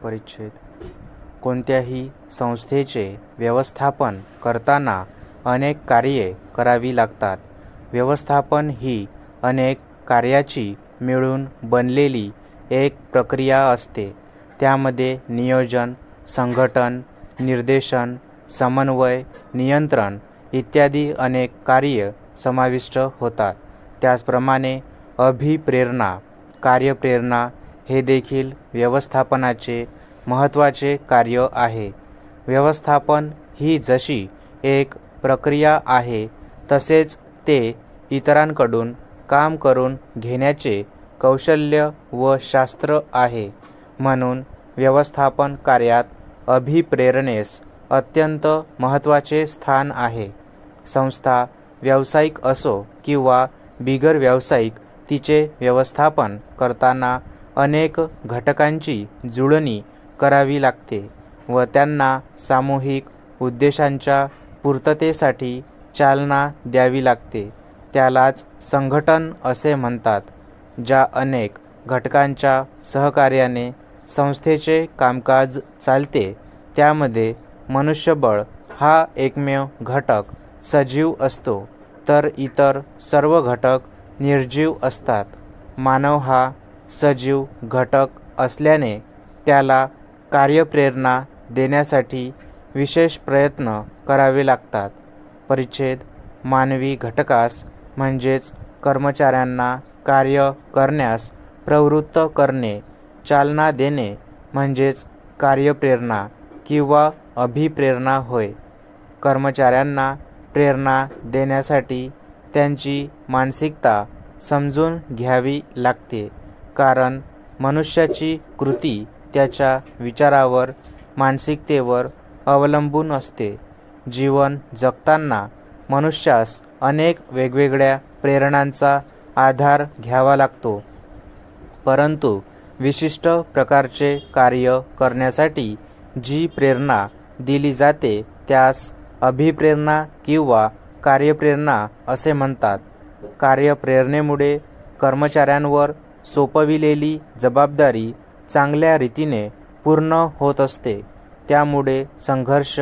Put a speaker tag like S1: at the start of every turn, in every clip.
S1: परिच्छेद. कोणत्याही संस्थेचे व्यवस्थापन करताना अनेक कार्ये करावी लागतात. व्यवस्थापन ही अनेक कार्याची मिळून बनलेली एक प्रक्रिया असते. त्यामध्ये नियोजन, संघटन, निर्देशन, समन्वय, नियंत्रण इत्यादी अनेक कार्ये समाविष्ट होतात. त्याचप्रमाणे अभिप्रेरणा, कार्यप्रेरणा हे देखील व्यवस्थापनाचे महत्त्वाचे कार्य आहे. व्यवस्थापन ही जशी एक प्रक्रिया आहे, तसेच ते इतरांकडून काम करून घेण्याचे कौशल्य व शास्त्र आहे. म्हणून व्यवस्थापन कार्यात अभिप्रेरणेस अत्यंत महत्त्वाचे स्थान आहे. संस्था व्यावसायिक असो किंवा बिगर व्यावसायिक, तिचे व्यवस्थापन करताना अनेक घटकांची जुळणी करावी लागते व त्यांना सामूहिक उद्देशांच्या पूर्ततेसाठी चालना द्यावी लागते. त्यालाच संघटन असे म्हणतात. ज्या अनेक घटकांच्या सहकार्याने संस्थेचे कामकाज चालते, त्यामध्ये मनुष्यबळ हा एकमेव घटक सजीव असतो, तर इतर सर्व घटक निर्जीव असतात. मानव हा सजीव घटक असल्याने त्याला कार्यप्रेरणा देण्यासाठी विशेष प्रयत्न करावे लागतात. परिच्छेद. मानवी घटकास म्हणजेच कर्मचाऱ्यांना कार्य करण्यास प्रवृत्त करणे, चालना देणे म्हणजेच कार्यप्रेरणा किंवा अभिप्रेरणा होय. कर्मचाऱ्यांना प्रेरणा देण्यासाठी त्यांची मानसिकता समजून घ्यावी लागते, कारण मनुष्याची कृती त्याच्या विचारावर, मानसिकतेवर अवलंबून असते. जीवन जगताना मनुष्यास अनेक वेगवेगळ्या प्रेरणांचा आधार घ्यावा लागतो, परंतु विशिष्ट प्रकारचे कार्य करण्यासाठी जी प्रेरणा दिली जाते त्यास अभिप्रेरणा किंवा कार्यप्रेरणा असे म्हणतात. कार्यप्रेरणेमुळे कर्मचाऱ्यांवर सोपविलेली जबाबदारी चांगल्या रीतीने पूर्ण होत असते. त्यामुळे संघर्ष,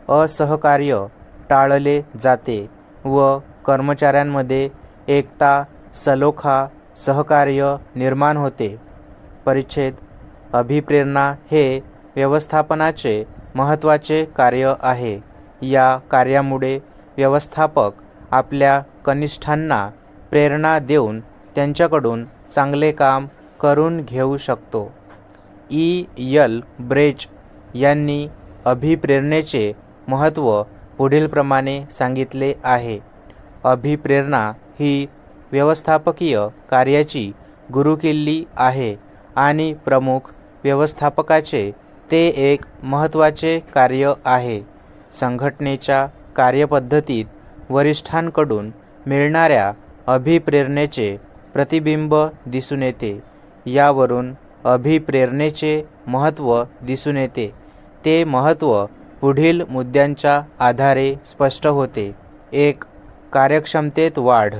S1: असहकार्य टाळले जाते व कर्मचाऱ्यांमध्ये एकता, सलोखा, सहकार्य निर्माण होते. परिच्छेद. अभिप्रेरणा हे व्यवस्थापनाचे महत्त्वाचे कार्य आहे. या कार्यामुळे व्यवस्थापक आपल्या कनिष्ठांना प्रेरणा देऊन त्यांच्याकडून चांगले काम करून घेऊ शकतो. E.L. ब्रेच यांनी अभिप्रेरणेचे महत्त्व पुढीलप्रमाणे सांगितले आहे. अभिप्रेरणा ही व्यवस्थापकीय कार्याची गुरुकिल्ली आहे आणि प्रमुख व्यवस्थापकाचे ते एक महत्त्वाचे कार्य आहे. संघटनेच्या कार्यपद्धतीत वरिष्ठांकडून मिळणाऱ्या अभिप्रेरणेचे प्रतिबिंब दिसून येते. यावरून अभिप्रेरणेचे महत्त्व दिसून येते. ते महत्त्व पुढील मुद्द्यांच्या आधारे स्पष्ट होते. 1. कार्यक्षमतेत वाढ.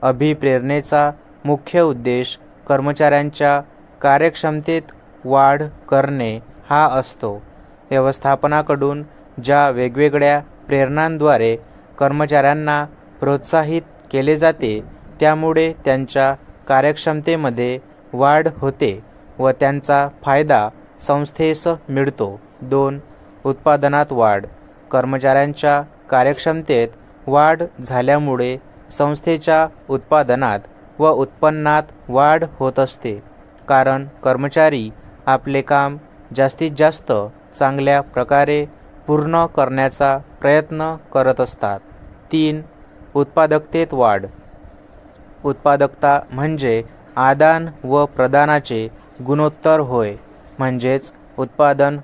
S1: अभिप्रेरणेचा मुख्य उद्देश कर्मचाऱ्यांच्या कार्यक्षमतेत वाढ करणे हा असतो. व्यवस्थापनाकडून ज्या वेगवेगळ्या प्रेरणांद्वारे कर्मचाऱ्यांना प्रोत्साहित केले जाते, त्यामुळे त्यांच्या कार्यक्षमतेमध्ये वाढ होते व त्यांचा फायदा संस्थेस मिळतो. 2. उत्पादनात वाढ. कर्मचाऱ्यांच्या कार्यक्षमतेत वाढ झाल्यामुळे संस्थेच्या उत्पादनात व उत्पन्नात वाढ होत असते, कारण कर्मचारी आपले काम जास्तीत जास्त चांगल्या प्रकारे पूर्ण करण्याचा प्रयत्न करत असतात. 3. उत्पादकतेत वाढ. उत्पादकता म्हणजे आदान व प्रदानाचे गुणोत्तर होय. म्हणजेच उत्पादन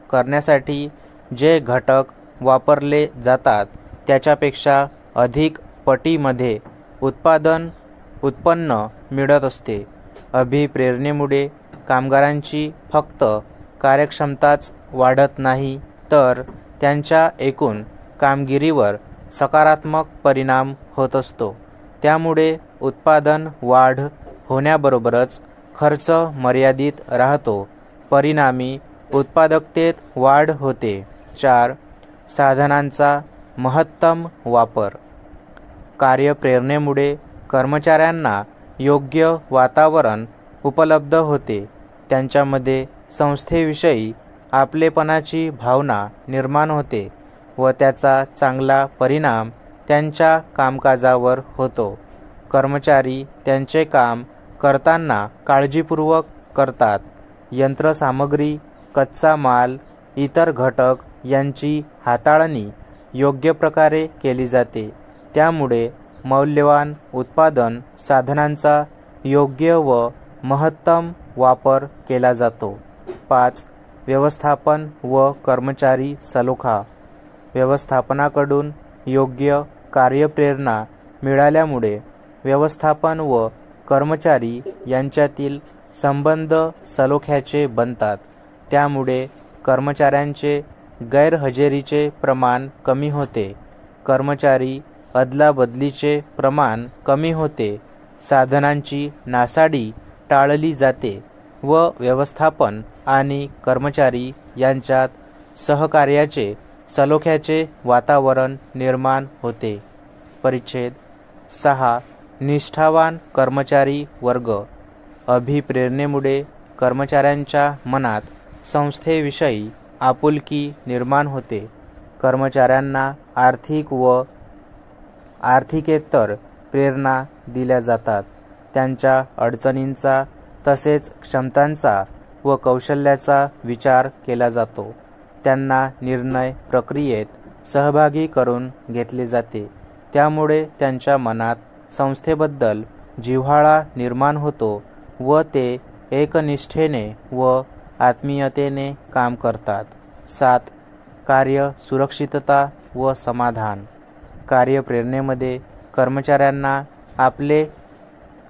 S1: करण्यासाठी जे घटक वापरले जातात त्याच्यापेक्षा अधिक पटीमध्ये उत्पन्न मिळत असते. अभिप्रेरणेमुळे कामगारांची फक्त कार्यक्षमताच वाढत नाही, तर त्यांच्या एकूण कामगिरीवर सकारात्मक परिणाम होत असतो. त्यामुळे उत्पादन वाढ होण्याबरोबरच खर्च मर्यादित राहतो, परिणामी उत्पादकतेत वाढ होते. 4. साधनांचा महत्तम वापर. कार्यप्रेरणेमुळे कर्मचाऱ्यांना योग्य वातावरण उपलब्ध होते. त्यांच्यामध्ये संस्थेविषयी आपलेपणाची भावना निर्माण होते व त्याचा चांगला परिणाम त्यांच्या कामकाजावर होतो. कर्मचारी त्यांचे काम करताना काळजीपूर्वक करतात. यंत्रसामग्री, कच्चा माल, इतर घटक यांची हाताळणी योग्य प्रकारे केली जाते. त्यामुळे मौल्यवान उत्पादन साधनांचा योग्य व महत्तम वापर केला जातो. 5. व्यवस्थापन व कर्मचारी सलोखा. व्यवस्थापनाकडून योग्य कार्यप्रेरणा मिळाल्यामुळे व्यवस्थापन व कर्मचारी यांच्यातील संबंध सलोख्याचे बनतात. त्यामुळे कर्मचाऱ्यांचे गैरहजेरीचे प्रमाण कमी होते. कर्मचारी अदलाबदलीचे प्रमाण कमी होते. साधनांची नासाडी टाळली जाते व व्यवस्थापन आणि कर्मचारी यांच्यात सहकार्याचे सलोख्याचे वातावरण निर्माण होते. परिच्छेद 6. निष्ठावान कर्मचारी वर्ग. अभिप्रेरणेमुळे कर्मचाऱ्यांच्या मनात संस्थेविषयी आपुलकी निर्माण होते. कर्मचाऱ्यांना आर्थिक व आर्थिकेतर प्रेरणा दिल्या जातात. त्यांच्या अडचणींचा तसेच क्षमतांचा व कौशल्याचा विचार केला जातो. त्यांना निर्णय प्रक्रियेत सहभागी करून घेतले जाते. त्यामुळे त्यांच्या मनात संस्थेबद्दल जिव्हाळा निर्माण होतो व ते एकनिष्ठेने व आत्मीयतेने काम करतात. 7. कार्य सुरक्षितता व समाधान. कार्यप्रेरणेमध्ये कर्मचाऱ्यांना आपले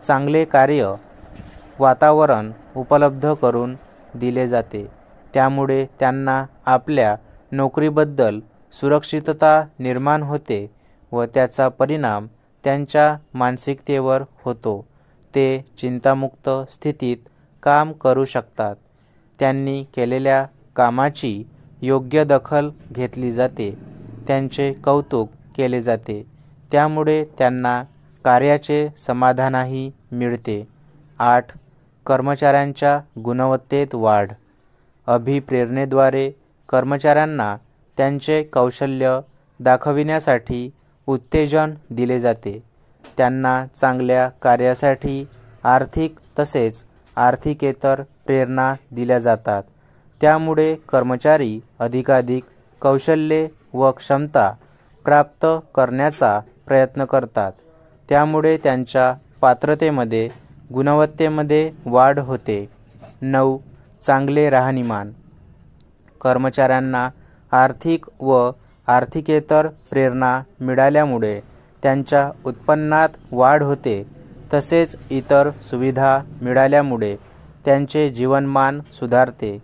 S1: चांगले कार्य वातावरण उपलब्ध करून दिले जाते. त्यामुळे त्यांना आपल्या नोकरीबद्दल सुरक्षितता निर्माण होते व त्याचा परिणाम त्यांच्या मानसिकतेवर होतो. ते चिंतामुक्त स्थितीत काम करू शकतात. त्यांनी केलेल्या कामाची योग्य दखल घेतली जाते. त्यांचे कौतुक केले जाते. त्यामुळे त्यांना कार्याचे समाधानही मिळते. 8. कर्मचाऱ्यांच्या गुणवत्तेत वाढ. अभिप्रेरणेद्वारे कर्मचाऱ्यांना त्यांचे कौशल्य दाखविण्यासाठी उत्तेजन दिले जाते. त्यांना चांगल्या कार्यासाठी आर्थिक तसेच आर्थिकेतर प्रेरणा दिल्या जातात. त्यामुळे कर्मचारी अधिकाधिक कौशल्ये व क्षमता प्राप्त करण्याचा प्रयत्न करतात. त्यामुळे त्यांच्या पात्रतेमध्ये गुणवत्तेमध्ये वाढ होते. 9. चांगले राहणीमान. कर्मचाऱ्यांना आर्थिक व आर्थिकेतर प्रेरणा मिळाल्यामुळे त्यांच्या उत्पन्नात वाढ होते. तसेच इतर सुविधा मिळाल्यामुळे त्यांचे जीवनमान सुधारते.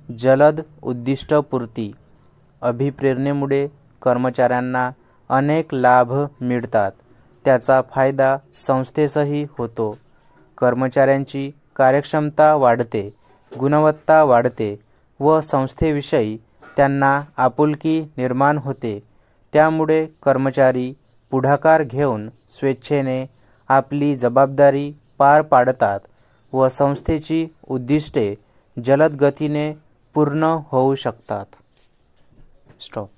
S1: जलद उद्दिष्टपूर्ती. अभिप्रेरणेमुळे कर्मचाऱ्यांना अनेक लाभ मिळतात. त्याचा फायदा संस्थेसही होतो. कर्मचाऱ्यांची कार्यक्षमता वाढते, गुणवत्ता वाढते व संस्थेविषयी त्यांना आपुलकी निर्माण होते. त्यामुळे कर्मचारी पुढाकार घेऊन स्वेच्छेने आपली जबाबदारी पार पाडतात व संस्थेची उद्दिष्टे जलद गतीने पूर्ण होऊ शकतात. स्टॉप.